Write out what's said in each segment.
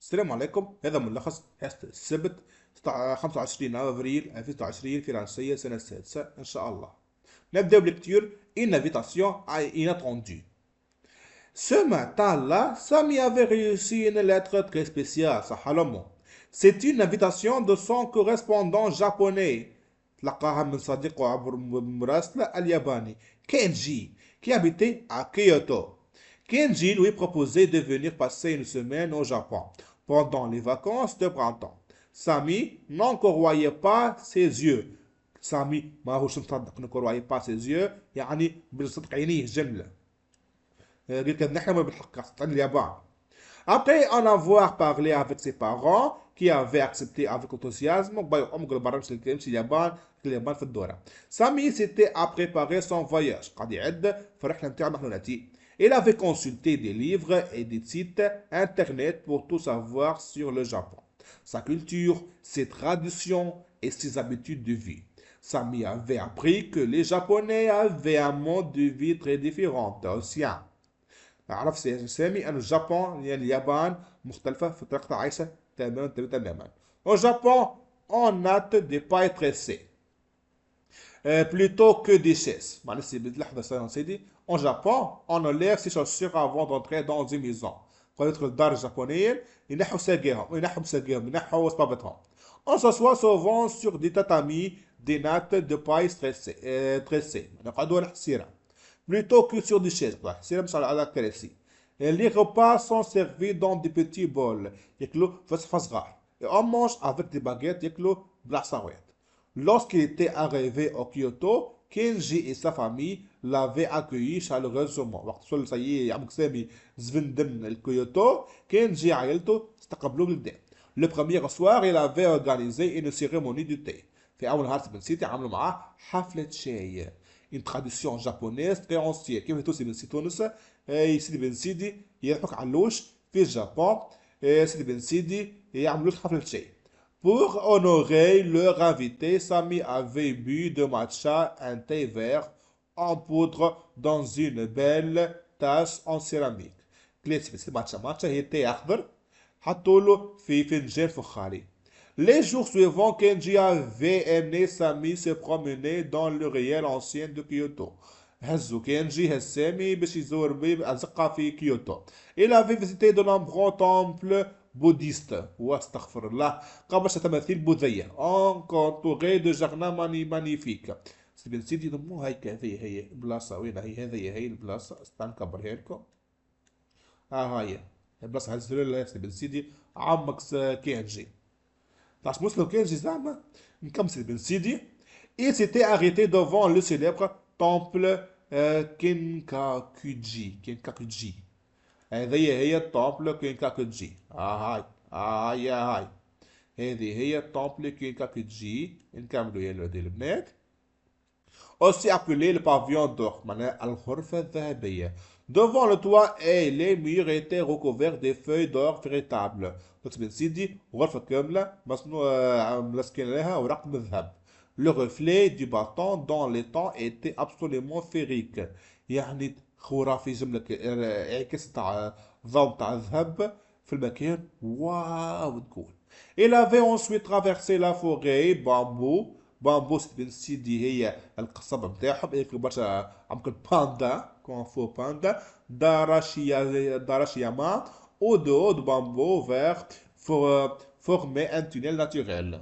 السلام عليكم. هذا ملخص حصة السبت 25 افريل 2026 فرنسية سنة السادسة ان شاء الله. نبدأ بلكتير Une invitation inattendue. Ce matin-là, Samy avait réussi une lettre très spéciale, Sahalomon. C'est une invitation de son correspondant japonais. تلقاها من صديقه عبر مراسلة الياباني كينجي qui habitait à Kyoto. Kenji lui proposait de venir passer une semaine au Japon pendant les vacances de printemps. Samy n'en croyait pas ses yeux. سامي ماهوش مصدق ne croyait pas ses yeux يعني بالصدق عينيه جملة. قال لك نحن ما بالحق عن اليابان. Après en avoir parlé avec ses parents qui avaient accepté avec enthousiasme قبل برا مش اليابان في الدورة. سامي s'était à préparer son voyage قاعد يعد في الرحلة نتاعو نحن نأتي. Il avait consulté des livres et des sites internet pour tout savoir sur le Japon, sa culture, ses traditions et ses habitudes de vie. Samy avait appris que les Japonais avaient un mode de vie très différent du sien. عرف سامي أن اليابان يعني اليابان مختلفة في طريقة عيشة تماما. Au Japon, on hâte des pailles tressées. Plutôt que des chaises. En Japon, on enlève ses chaussures avant d'entrer dans une maison. قلت الدار الجابونيين ينحوا ساقيهم ينحوا صبابتهم. On s'assoit souvent sur des tatamis, des nattes de paille tressées. نقعدوا على الحسيرة. Plutôt que sur des chaises. الحسيرة مش على الكراسي. Les repas sont servis dans des petits bols. ياكلوا في صغار. Et on mange avec des baguettes ياكلوا بالعصاوات. Lorsqu'il était arrivé au Kyoto, Kenji et sa famille l'avaient accueilli chaleureusement. وقت وصل سي عمك سامي زفندن الكيوتو كينجي عائلته استقبلوه بالقدام. Le premier soir, il avait organisé une cérémonie du thé. في أول نهار بن سيتي عملوا معاه حفلة شاي. Une tradition japonaise très ancienne. كيف توصي بن سي تونس سيدي بن سيدي يضحك علوش في اليابان. سيدي بن سيدي يعملوا حفلة شاي. Pour honorer leur invité, Samy avait bu de matcha un thé vert en poudre dans une belle tasse en céramique. كلاسيك ماتشا هي تي أخضر حطوله في فنجان فخاري. Les jours suivants, Kenji avait amené Samy se promener dans le réel ancien de Kyoto. هزو كينجي هز سامي باش يزور بأزقة في كيوتو. Il avait visité de nombreux temples bouddhistes واستغفر الله قبل تماثيل بوذية entouré de jardins magnifiques. سيدي سيدي ضمو هيك هذه هي البلاصة وين هي البلاصة استنى نكبرها لكم. هاي البلاصة هزلوا لها سيدي سيدي عمك كينجي. تعرف مسلم كينجي زعما نكمل سيدي سيدي. Il s'était arrêté devant le célèbre temple Kinkakuji. هذه هي الطامبل كينكاكوجي. هاي هذه هي الطامبل كينكاكوجي. نكملوا يا ولاد البنات. aussi appelé le pavillon d'or معناها الغرفة الذهبية. Devant le toit et les murs étaient recouverts des feuilles d'or véritables. تكتب سيدي غرفة كاملة ملصقين عليها أوراق من الذهب. Le reflet du bâton dans les temps était absolument féerique. يعني خرافي جملة انعكاس تاع الضوء تاع الذهب في المكان واو تقول. Il avait ensuite traversé la forêt بامبو بن سيدي هي القصبة نتاعهم ياكلوا برشا عمق الباندا كون فو باندا داراشياما au dos de bambou vert former un tunnel naturel.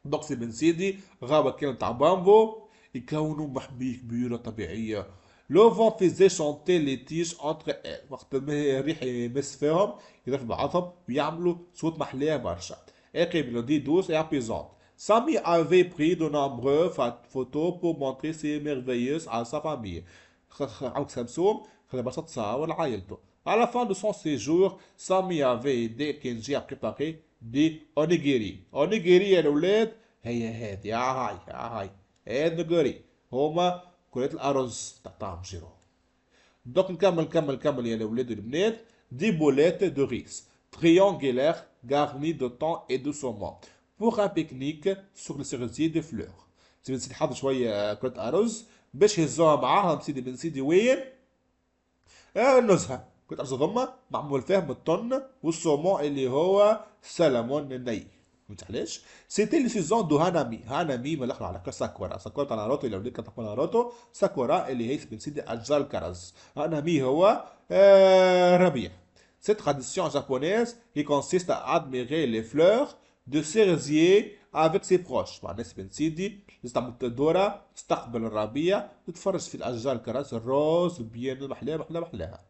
دونك سي بن سيدي غابة كانت تاع بامبو يكونوا محمية كبيرة طبيعية. Le vent faisait chanter les tiges entre elles. وقت الريح يمس فيهم يضرب بعضهم ويعملوا صوت محلاه برشا. Et mélodie douce et apaisante. Samy avait pris de nombreuses photos pour montrer ces merveilleuses à sa famille. عمك سمسوم خلى برشا تصاور لعائلته. À la fin de son séjour, Samy avait aidé Kenji à préparer دي اونيجيري. اونيجيري يا الاولاد هي هذه هاي اونيجيري هما كرات الارز تاع طعم جيرو. دوك نكمل يا الاولاد والبنات. دي بوليت دو ريس triangulaires garnies de thon et de saumon pour un pique-nique sur le cerisier de fleurs. سيدي بن سيدي حط شويه كرات ارز باش يهزوها معاهم سيدي بن سيدي وين؟ النزهه كنت أرز ضمة معمول فيه من الطن والصومون اللي هو سلمون الني. فهمت علاش؟ سيتي لي سيزون دو هانامي. هانامي من الاخر على ساكورا. ساكورا تاع ناروتو اللي وليت كتعرفوا ناروتو. ساكورا اللي هي بن سيدي اشجار الكرز. هانامي هو ربيع. Cette tradition japonaise qui consiste à admirer les fleurs de cerisier avec ses proches. مع الناس بن سيدي تستعمل الدورة تستقبل الربيع تتفرج في الأشجار الكرز الروز بيان محلاها محلاها محلاها.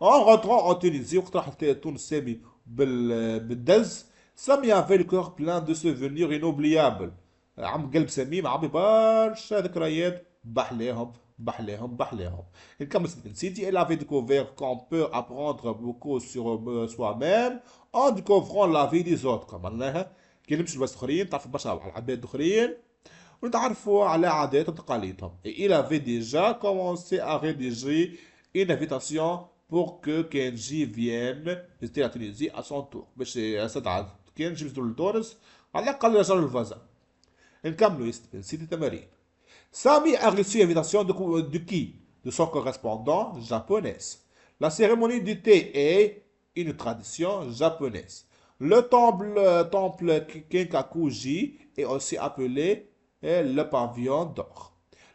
En rentrant en Tunisie وقت راح تونس سامي بالدز سامي avait le cœur plein de souvenirs inoubliables. عم قلب سميم عم برشا ذكريات بحلاهم بحلاهم بحلاهم. نكمل بن سيدي. Elle avait découvert qu'on peut apprendre beaucoup sur soi-même en découvrant la vie des autres. معناها كي نمشي لبلايص اخرين تعرف برشا على العباد الاخرين ونتعرفوا على عاداتهم وتقاليدهم. Et il avait déjà commencé à rédiger une invitation pour que Kenji vienne visiter la Tunisie à son tour. باش يستدعى كنجي يزور لتونس على الأقل رجال الفازا. نكملوا يا سيدي التمارين. Sami a reçu l'invitation de qui? De son correspondant japonaise. La cérémonie du thé est une tradition japonaise. Le temple Kenkakuji est aussi appelé le pavillon d'or.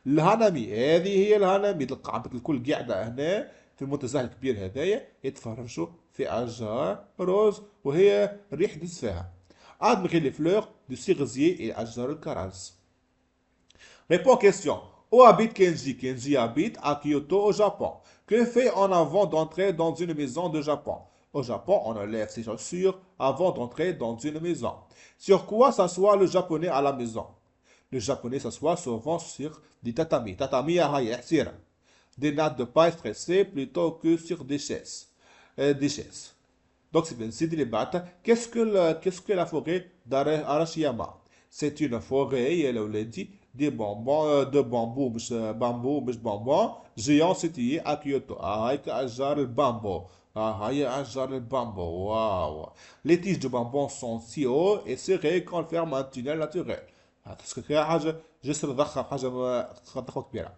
الهانامي هذه هي الهانامي. تلقى عندك الكل قاعدة هنا في المنتزه الكبير هذايا يتفرجوا في أشجار روز وهي الريح تدز فيها. Admirer les fleurs du cerisier et أشجار الكرز. Réponds question. Où habite Kenji? Kenji habite à Kyoto au Japon. Que fait-on avant d'entrer dans une maison de Japon? Au Japon, on enlève ses chaussures avant d'entrer dans une maison. Sur quoi s'assoit le japonais à la maison? Le japonais s'assoit souvent sur des tatamis. Tatami des nattes de paille stressées plutôt que sur des chaises. Donc c'est bien Sidi les Bata. Qu'est-ce que la forêt d'Arashiyama? C'est une forêt, elle l'a dit, de bambou, مش bambou, géant situé à Kyoto. هايك أشجار البامبو. هاي أشجار البامبو. واو. Les tiges de bambou sont si hauts et serrées qu'on ferme un tunnel naturel. تذكر حاجة جسر ضخم حاجة ضخمة كبيرة.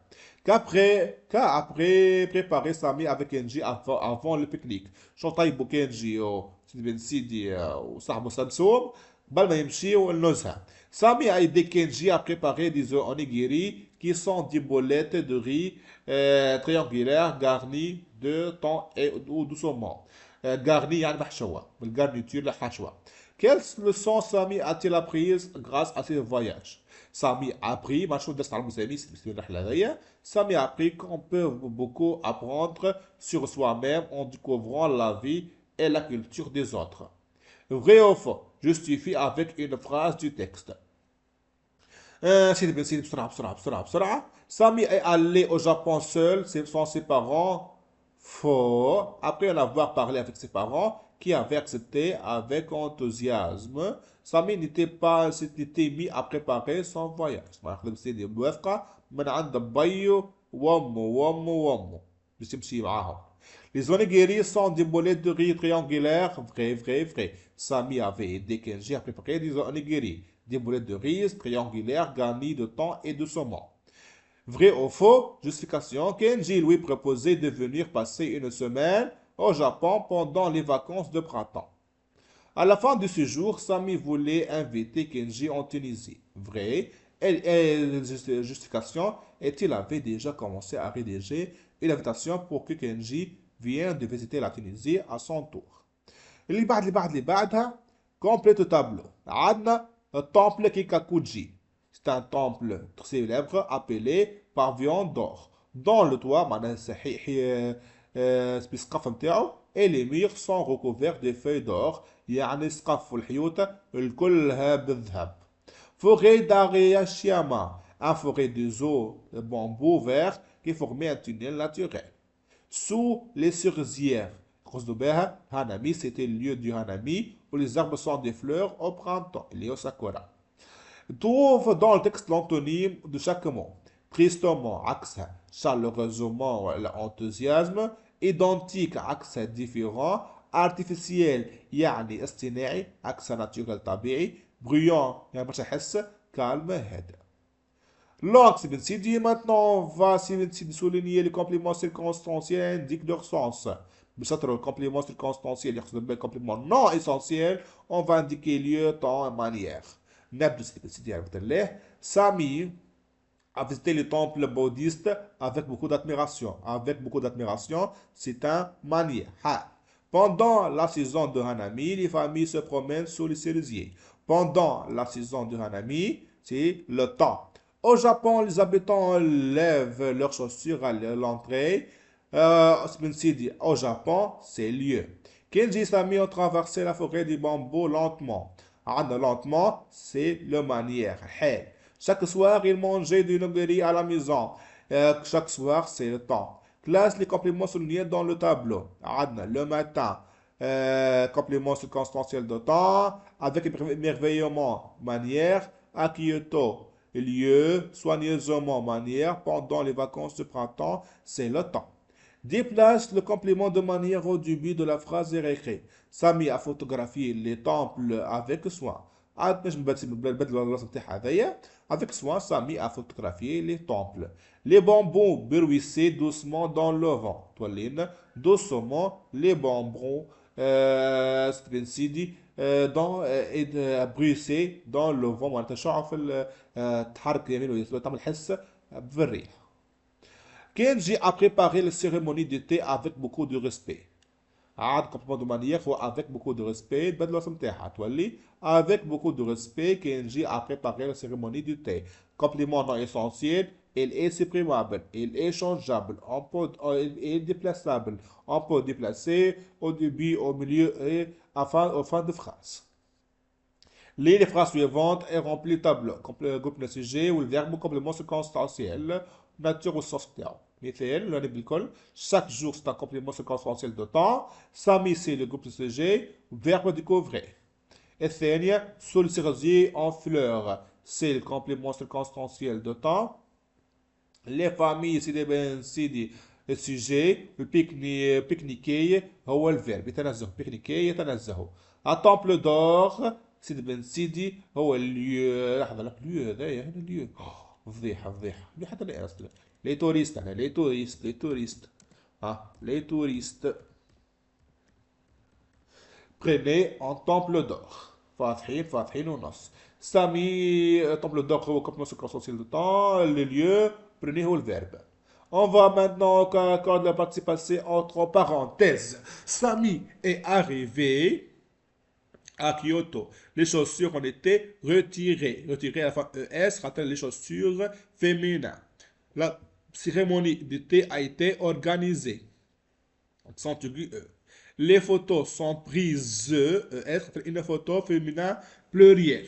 Qu'après préparer Sami avec Kenji avant le pique-nique. شو طيبوا كينجي وسيدي بن سيدي وصاحبه سمسوم قبل ما يمشيوا النزهة. Sami a aidé Kenji à préparer des onigiri qui sont des boulettes de riz triangulaires garnies de thon ou de saumon. Garnies يعني محشوة بالgarniture الحشوة. Quelle leçon Sami a-t-il apprise grâce à ses voyages? Sami a appris, Sami a appris qu'on peut beaucoup apprendre sur soi-même en découvrant la vie et la culture des autres. Vrai ou faux? Justifie avec une phrase du texte. Sami est allé au Japon seul, sans ses parents. Faux. Après en avoir parlé avec ses parents, qui avaient accepté avec enthousiasme. Sami s'était mis à préparer son voyage. Les onigiri sont des boulettes de riz triangulaires. Vrai, vrai, vrai. Sami avait aidé Kenji à préparer des onigiri, des boulettes de riz triangulaires garnies de thon et de saumon. Vrai ou faux? Justification. Kenji lui proposait de venir passer une semaine au Japon pendant les vacances de printemps. À la fin de ce jour, Sami voulait inviter Kenji en Tunisie. Vrai. Et justification. Et il avait déjà commencé à rédiger une invitation pour que Kenji vienne de visiter la Tunisie à son tour. اللي بعدها complète le tableau. عندنا الtemple Kikakuji. C'est un temple célèbre appelé Pavillon d'or. Dans le toit, بالسقف نتاعو et les murs sont recouverts de feuilles d'or. يعني السقف والحيوط الكلها بالذهب. Forêt d'Arashiyama, un forêt de eaux de bambou vert qui formait un tunnel naturel. Sous les cerisières, Hanami, c'était le lieu du Hanami où les arbres sont des fleurs au printemps, les sakura. Trouve dans le texte l'antonyme de chaque mot. Tristement, axe, chaleureusement, l'enthousiasme, identique, axe différent, artificiel, يعني اصطناعي, axe naturel طبيعي, bruyant, يعني باش حس, calme, هادئ. Langue, c'est bien dit. Maintenant, on va souligner les compléments circonstanciels indiquent leur sens. بسطر الكومبليمون circonstanciel يقصد بالكومبليمون non essentiel. On va indiquer lieu, temps et manière. نبدأ سيدي عبد الله. Samy a visité le temple bouddhiste avec beaucoup d'admiration. Avec beaucoup d'admiration, c'est un manière. Pendant la saison de Hanami, les familles se promènent sur les cerisiers. Pendant la saison de Hanami, c'est le temps. Au Japon, les habitants lèvent leurs chaussures à l'entrée. Au Japon, c'est lieu. Kenji et Sami ont traversé la forêt du bambou lentement. Lentement, c'est le manière. Chaque soir, ils mangeaient du noguri à la maison. Chaque soir, c'est le temps. Classe les compléments soulignés dans le tableau. Le matin, complément circonstanciel de temps, avec émerveillement, manière, à Kyoto, lieu, soigneusement, manière, pendant les vacances de printemps, c'est le temps. Déplace le complément de manière au début de la phrase et récré. Sami a photographié les temples avec soin. Avec soin, Sami a photographié les temples. Les bambous bruissaient doucement dans le vent. Toiline, doucement, les bambous bruissaient dans le vent. معناتها شعف تحرك يمين ويسار تعمل حس بالريح. Kenji a préparé la cérémonie de thé avec beaucoup de respect. عاد كومبليمون دو مانيير هو avec beaucoup de respect تبدل الوصف نتاعها تولي avec beaucoup de respect Kenji a préparé la cérémonie du thé. Complément non essentiel, il est supprimable, il est changeable, il est déplaçable, on peut déplacer au début, au milieu et au fin de phrase. Lis les phrases suivantes et remplis le tableau. Groupe de sujet ou le verbe complément circonstanciel, nature ou sens terme. مثال le بالكل chaque jour c'est un complément circonstanciel de temps. Sami c'est le groupe de sujet, verbe découvrir. الثانية sous le cerisier en fleurs c'est le complément circonstanciel de temps. Les familles سيدي بن سيدي السوجي البيكنيكي هو الفيرب يتنزه بيكنيكي يتنزه. Un temple d'or سيدي بن سيدي هو اليو لحظة لك اليو هذايا هنا اليو فضيحة فضيحة حتى أنا أصلا لي توريست أنا لي توريست لي توريست prenez un temple d'or فاتحين ونص. سامي temple d'or هو complément circonstanciel de temps. Le lieu prenez هو الفيرب. On va maintenant accorder la partie passée entre parenthèses. Sami est arrivé à Kyoto. Les chaussures ont été retirées. Retirées à la fin ES, rappelle les chaussures féminines. La cérémonie du thé a été organisée. Accent aigu E. Les photos sont prises ES, une photo féminin pluriel.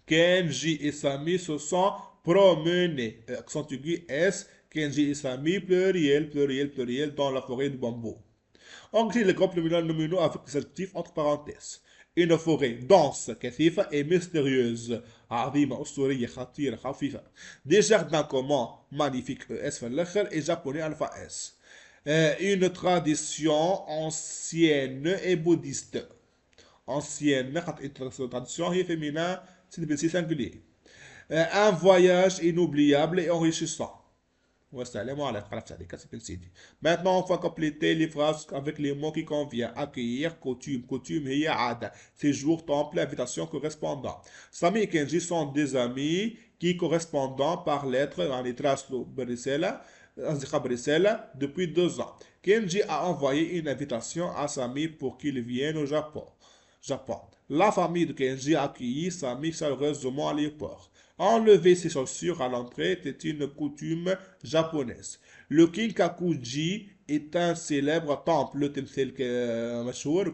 Kenji et Sami se sont promenés. Accent aigu S. Kenji et Sami pluriel dans la forêt de bambou. On crée le complément nominaux avec des adjectifs entre parenthèses. Une forêt dense, كثيفة et mystérieuse. عظيمة, أسطورية, خطيرة, خفيفة. Des jardins communs, magnifiques, ES في الآخر, et japonais alpha S. Une tradition ancienne et bouddhiste. Ancienne, une tradition هي féminin, c'est singulier. Un voyage inoubliable et enrichissant. Maintenant, on va compléter les phrases avec les mots qui conviennent. Accueillir, coutume, hiya, séjour, temple, invitation, correspondant. Sami et Kenji sont des amis qui correspondent par lettre dans les traces de Bruxelles depuis 2 ans. Kenji a envoyé une invitation à Sami pour qu'il vienne au Japon. La famille de Kenji a accueilli Sami chaleureusement à l'aéroport. Enlever ses chaussures à l'entrée était une coutume japonaise. Le Kinkakuji est un célèbre temple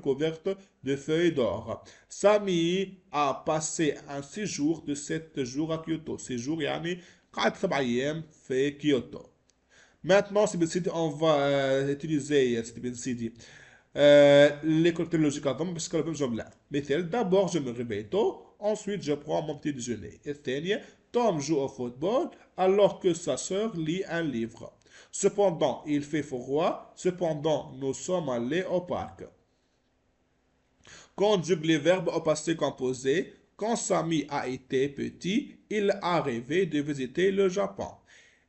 couvert de feuilles d'or. Sami a passé un séjour de 7 jours à Kyoto. Séjour يعني قعد 7 أيام في Kyoto. Maintenant, on va utiliser les côtés logiques avant parce que le même جملة. مثال d'abord je me réveille tôt. Ensuite, je prends mon petit déjeuner. الثانية Tom joue au football alors que sa sœur lit un livre. Cependant, il fait froid. Cependant, nous sommes allés au parc. Conjugue les verbes au passé composé. Quand Sami a été petit, il a rêvé de visiter le Japon.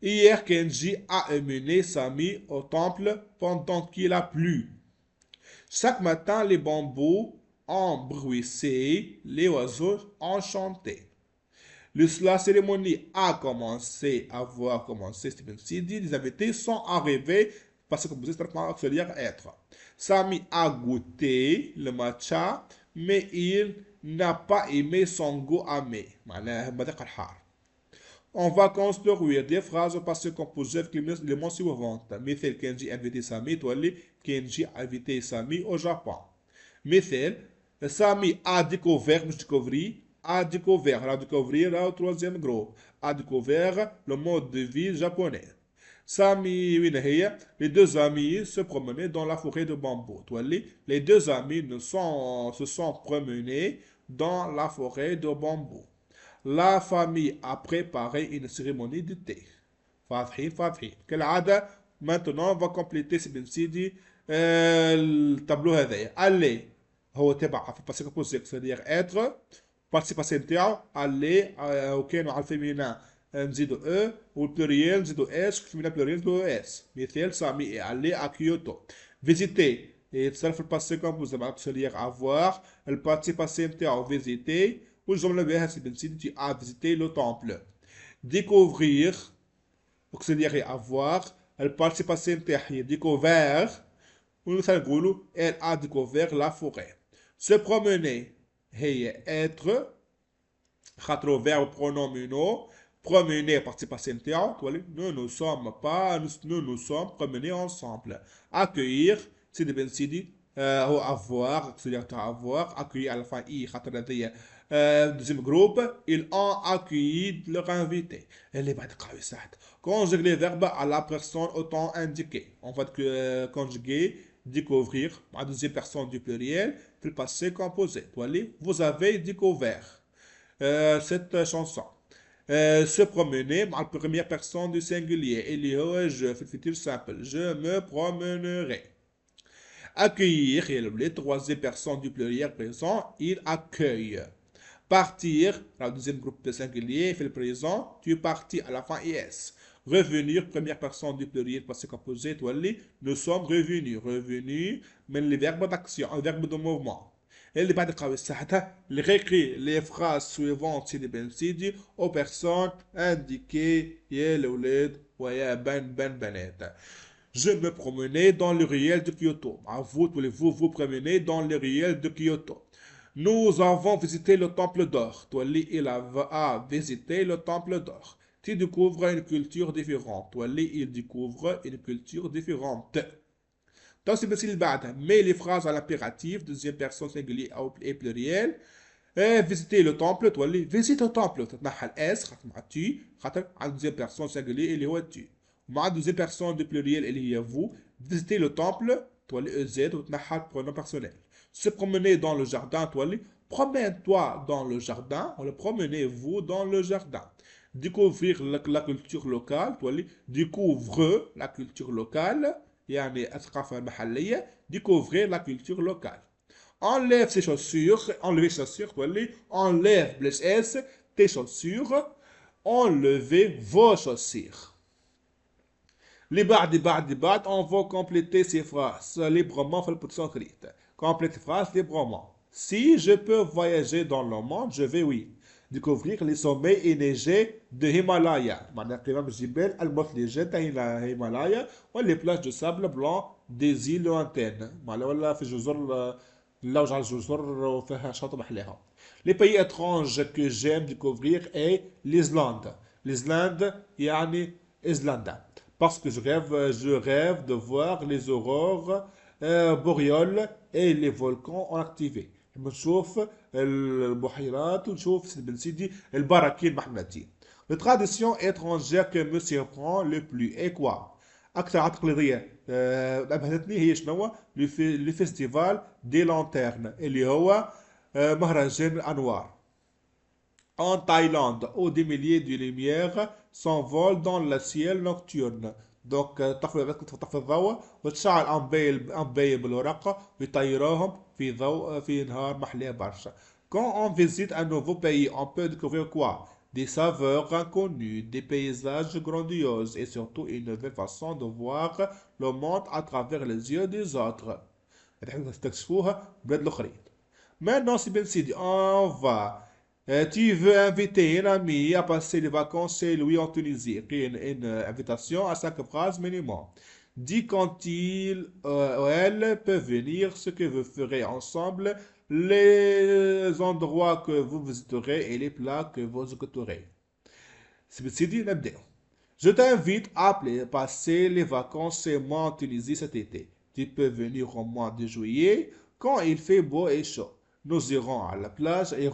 Hier, Kenji a amené Sami au temple pendant qu'il a plu. Chaque matin, les bambous ont bruissé, les oiseaux ont chanté. La cérémonie a commencé, avoir commencé, Stephen Sidi, les invités sont arrivés parce que vous êtes auxiliaire être. Sami a goûté le matcha, mais il n'a pas aimé son goût amé. On va construire des phrases au passé composées avec les mots suivants. مثل Kenji invité Sami, تولي Kenji a invité Sami au Japon. مثل Sami a découvert, مش découvert, a découvert, a découvert au troisième groupe, a découvert le mode de vie japonais. Sami وين هي les deux amis se promenaient dans la forêt de bambou. تولي les deux amis se sont promenés dans la forêt de bambou. La famille a préparé une cérémonie de thé. فاتحين فاتحين كالعادة. Maintenant on va compléter سيدي سيدي التابلو هذايا. Allez هو تبع في الباسي كومبوزي c'est-à-dire être participation نتاعو aller وكانوا على الفيمينا نزيدو او والبلوريال نزيدو اس الفيمينا بلوريال نزيدو اس. مثال سامي aller à Kyoto. Visiter يتصرف في الباسي كومبوزي مع auxiliaire avoir البارتيسيباسيون نتاعو visiter والجملة بها سيدي tu as visité le temple. Découvrir auxiliaire avoir البارتيسيباسيون نتاعها découvert ومثلا نقولوا elle a découvert la forêt. Se promener هي être خاطرو verbe pronominaux promener participation نتاعو تولي nous nous sommes pas nous nous sommes promenés ensemble. Accueillir سيدي بن سيدي هو avoir auxiliaire تاع avoir accueillir à la fin i خاطر هذيا deuxième groupe ils ont accueilli leur invité. اللي بعد قراوي ساعات conjuguer les verbes à la personne au temps indiqué. On va conjuguer découvrir à deuxième personne du pluriel في le passé composé. تولي vous avez découvert cette chanson. Se promener à la première personne du singulier اللي هو je في le futur simple je me promènerai. Accueillir les troisième personne du pluriel présent il accueille. Partir, le deuxième groupe singulier, fait le présent, tu es parti à la fin is. Revenir, première personne du pluriel passé composé, nous sommes revenus. Revenus, mais les verbes d'action, un verbe de mouvement. Et les بعد قوي ساعتها réécrit les phrases suivantes سيدي بن سيدي aux personnes indiquées يا الأولاد ويا بنات. Je me promenais dans le réel de Kyoto. À vous, voulez-vous vous promener dans le réel de Kyoto. Nous avons visité le temple d'or. Toali, il a visité le temple d'or. Tu découvres une culture différente. Toali, il découvre une culture différente. Donc, c'est le bad. Mais les phrases à l'impératif, deuxième personne singulier et pluriel. Visiter le temple. Toali, visite le temple. تتنحى الاس خاطر مع tu خاطر على deuxième personne singulier اللي هو tu. مع deuxième personne du pluriel اللي هي vous. Visiter le temple. Toali, ez وتتنحى le pronom personnel. Se promener dans le jardin, promène-toi dans le jardin, ou promenez-vous dans le jardin. Découvrir la culture locale, découvre la culture locale, يعني الثقافة المحلية, découvrir la culture locale. Enlève ses chaussures, enlevez ses chaussures, enlève tes chaussures, enlevez vos chaussures. Les بعد on va compléter ces phrases librement في البوزيشن écrite. Complète phrase librement. Si je peux voyager dans le monde, je vais oui. Découvrir les sommets enneigés de Himalaya. معناها قمم الجبال المثلجة تاع Himalaya واللي plages de sable blanc des îles lointaines. معناها ولا في جزر اللوج على الجزر وفيها شاطئ محلاها. Les pays étranges que j'aime découvrir est l'Islande. L'Islande يعني إيسلندا. Parce que je rêve de voir les aurores boréales et les volcans ont activé. بنشوف البحيرات ونشوف سيدي بن سيدي البراكين محمدين. Les traditions étrangères que me surprend le plus est quoi؟ أكثر عادة تقليدية أبهرتني هي شنو؟ لو فيستيفال دي لانترن اللي هو مهرجان الأنوار. En Thaïlande, où des milliers de lumières s'envolent dans le ciel nocturne. Donc تطفي الضوء وتشعل أنباية بالورقة ويطيروهم في نهار محلاه برشا. Quand on visite un nouveau pays, on peut découvrir quoi? des saveurs inconnues, des paysages grandioses et surtout une nouvelle façon de voir le monde à travers les yeux des autres. تستكشفوها بلاد الآخرين. Maintenant, c'est bien Sidi, on va. Tu veux inviter un ami à passer les vacances chez lui en Tunisie. Écris une invitation à 5 phrases minimum. Dis quand il ou elle peut venir, ce que vous ferez ensemble, les endroits que vous visiterez et les plats que vous goûterez. C'est bien Sidi, نبدأ. Je t'invite à passer les vacances chez moi en Tunisie cet été. Tu peux venir au mois de juillet quand il fait beau et chaud. Nous irons à la plage et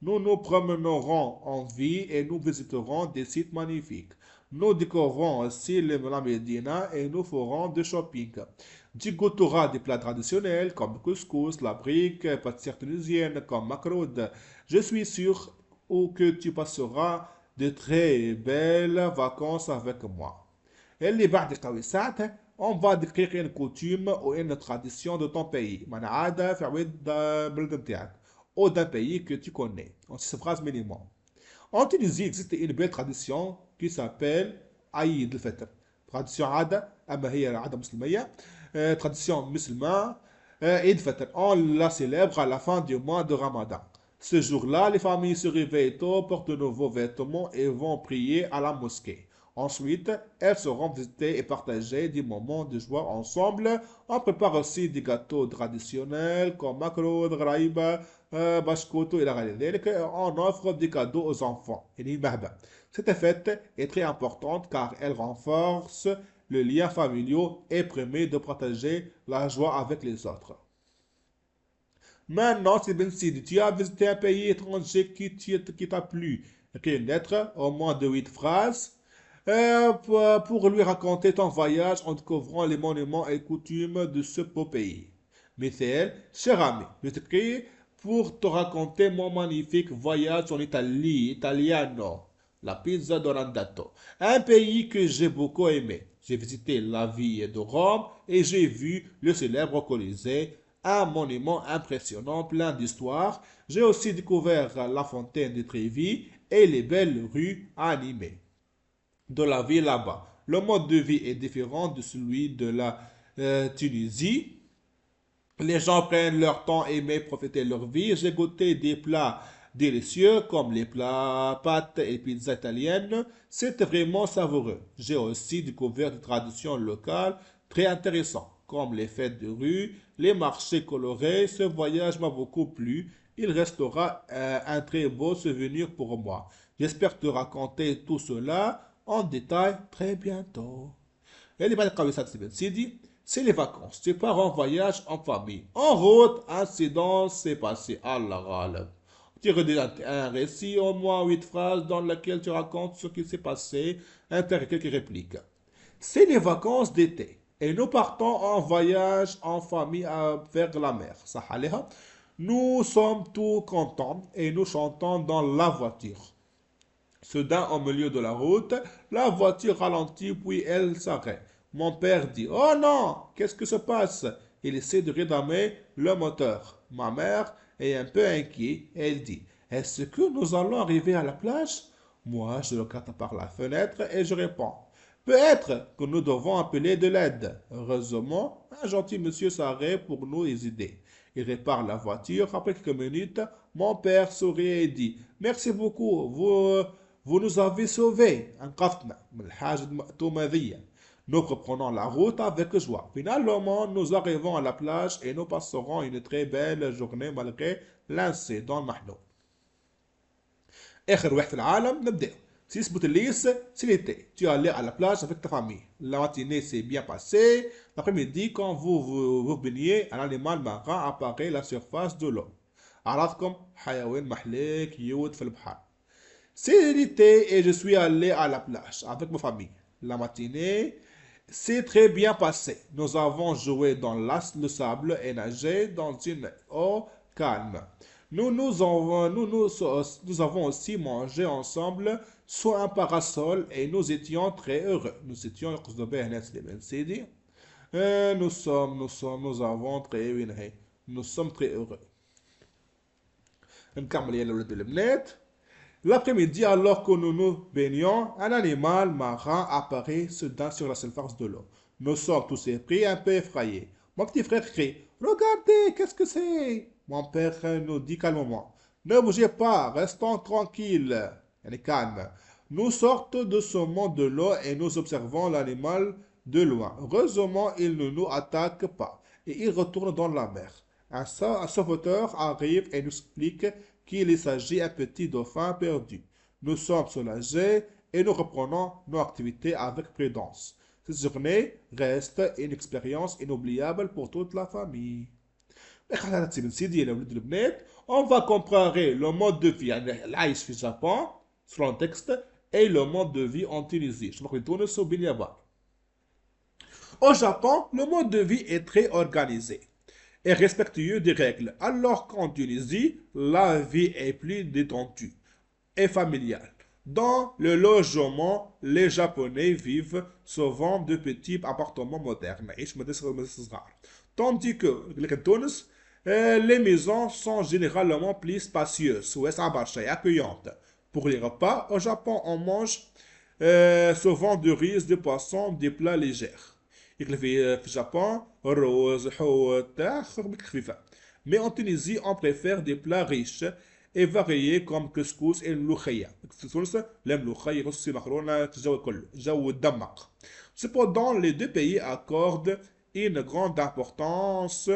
nous nous promènerons en ville et nous visiterons des sites magnifiques. Nous décorerons aussi la Médina et nous ferons du shopping. Tu goûteras des plats traditionnels comme couscous, la brique, pâtissière tunisienne comme makroud. Je suis sûr que tu passeras de très belles vacances avec moi. اللي بعد قوي ساعتها on va décrire une coutume ou une tradition de ton pays من عادة في عويد البلد نتاعك ou d'un pays que tu connais en 6 phrases minimum. En Tunisie existe une belle tradition qui s'appelle عيد الفطر. tradition عادة أما هي عادة مسلمية tradition musulmane عيد الفطر on la célèbre à la fin du mois de Ramadan. Ce jour-là, les familles se réveillent tôt, portent de nouveaux vêtements et vont prier à la mosquée. Ensuite, elles seront visitées et partagées des moments de joie ensemble. On prépare aussi des gâteaux traditionnels comme makroud, ghraïba, bashkoutou et la on offre des cadeaux aux enfants. Cette fête est très importante car elle renforce le lien familial et permet de partager la joie avec les autres. Maintenant, c'est bien si tu as visité un pays étranger qui t'a plu. Écris une lettre, au moins de 8 phrases, pour lui raconter ton voyage en découvrant les monuments et coutumes de ce beau pays. Michel, cher ami, je t'écris pour te raconter mon magnifique voyage en Italie, italiano, la pizza d'Orandato, un pays que j'ai beaucoup aimé. J'ai visité la ville de Rome et j'ai vu le célèbre Colisée, un monument impressionnant, plein d'histoire. J'ai aussi découvert la fontaine de Trévi et les belles rues animées de la ville là-bas. Le mode de vie est différent de celui de la Tunisie. Les gens prennent leur temps et aiment profiter de leur vie. J'ai goûté des plats délicieux comme les plats pâtes et pizzas italiennes. C'était vraiment savoureux. J'ai aussi découvert des traditions locales très intéressantes comme les fêtes de rue, les marchés colorés. Ce voyage m'a beaucoup plu. Il restera un très beau souvenir pour moi. J'espère te raconter tout cela en détail très bientôt. اللي بعد قوي سيدي c'est les vacances. Tu pars en voyage en famille. En route, incident s'est passé. Allah ghalib. Tu redis un récit, au moins 8 phrases dans lesquelles tu racontes ce qui s'est passé, intègre quelques répliques. C'est les vacances d'été. Et nous partons en voyage en famille vers la mer. Sahaleha. Nous sommes tous contents et nous chantons dans la voiture. Soudain, au milieu de la route, la voiture ralentit puis elle s'arrête. Mon père dit: Oh non, qu'est-ce que se passe? Il essaie de rédamer le moteur. Ma mère est un peu inquiète. Elle dit: Est-ce que nous allons arriver à la plage? Moi, je regarde par la fenêtre et je réponds: Peut-être que nous devons appeler de l'aide. Heureusement, un gentil monsieur s'arrête pour nous aider. Il répare la voiture. Après quelques minutes, mon père sourit et dit: Merci beaucoup, vous nous avez sauvés. Nous reprenons la route avec joie. Finalement, nous arrivons à la plage et nous passerons une très belle journée malgré l'incident محلول. آخر واحد في العالم نبدأ. Si c'est Boutelis, c'est l'été. Tu es allé à la plage avec ta famille. La matinée s'est bien passée. L'après-midi, quand vous baignez, un animal marin apparaît à la surface de l'eau. عرضكم حيوان محليك يود في البحر. C'est l'été et je suis allé à la plage avec ma famille. La matinée s'est très bien passée. Nous avons joué dans le sable et nagé dans une eau calme. Nous avons aussi mangé ensemble sous un parasol et nous étions très heureux. Nous avons très heureux. نكمل يا الأولاد والبنات. L'après-midi, alors que nous nous baignons, un animal marin apparaît soudain sur la surface de l'eau. Nous sommes tous épris, un peu effrayés. Mon petit frère crie: Regardez, qu'est-ce que c'est? Mon père nous dit calmement: Ne bougez pas, restons tranquilles. Elle est calme. Nous sortons de ce monde de l'eau et nous observons l'animal de loin. Heureusement, il ne nous attaque pas et il retourne dans la mer. Un sauveteur arrive et nous explique qu'il s'agit d'un petit dauphin perdu. Nous sommes soulagés et nous reprenons nos activités avec prudence. Cette journée reste une expérience inoubliable pour toute la famille. On va comparer le mode de vie au Japon, selon le texte, et le mode de vie en Tunisie. Au Japon, le mode de vie est très organisé et respectueux des règles, alors qu'en Tunisie, la vie est plus détendue et familiale. Dans le logement, les Japonais vivent souvent de petits appartements modernes, tandis que les maisons sont généralement plus spacieuses et accueillantes. Pour les repas, au Japon, on mange souvent de riz, de poisson, des plats légers. في الجابون الرز حوت خربك خفيفة. Mais en Tunisie, on préfère des plats riches et variés comme couscous et الملوخية. في تونس لا ملوخية رز مكرونة الجو كله جو الدمق. Cependant, les deux pays accordent une grande importance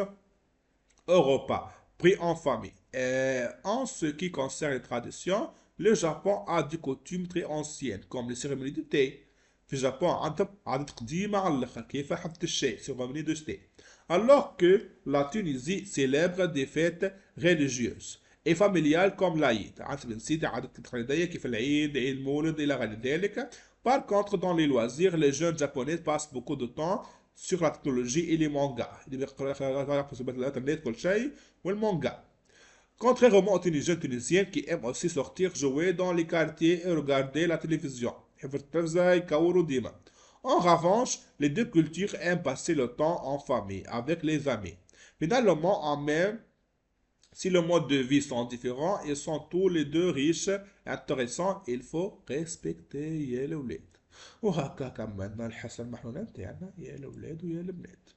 au repas pris en famille. Et en ce qui concerne les traditions, le Japon a des coutumes très anciennes comme les cérémonies de thé. في الجابون عندهم عادات قديمة على الآخر كيف حفظ الشاي cérémonie de thé. Alors que la Tunisie célèbre des fêtes religieuses et familiales comme l'Aïd. عندنا نسيت عادات تقليدية كيف العيد عيد المولد إلى غير ذلك. Par contre, dans les loisirs, les jeunes japonais passent beaucoup de temps sur la technologie et les mangas. Contrairement aux Tunisiens qui aiment aussi sortir, jouer dans les quartiers et regarder la télévision. En revanche, les deux cultures aiment passer le temps en famille, avec les amis. Finalement, en même, si le mode de vie sont différents, ils sont tous les deux riches, intéressants, il faut respecter يا الأولاد. وهكا كملنا الحصة المحنونة بتاعنا يا الأولاد ويا البنات.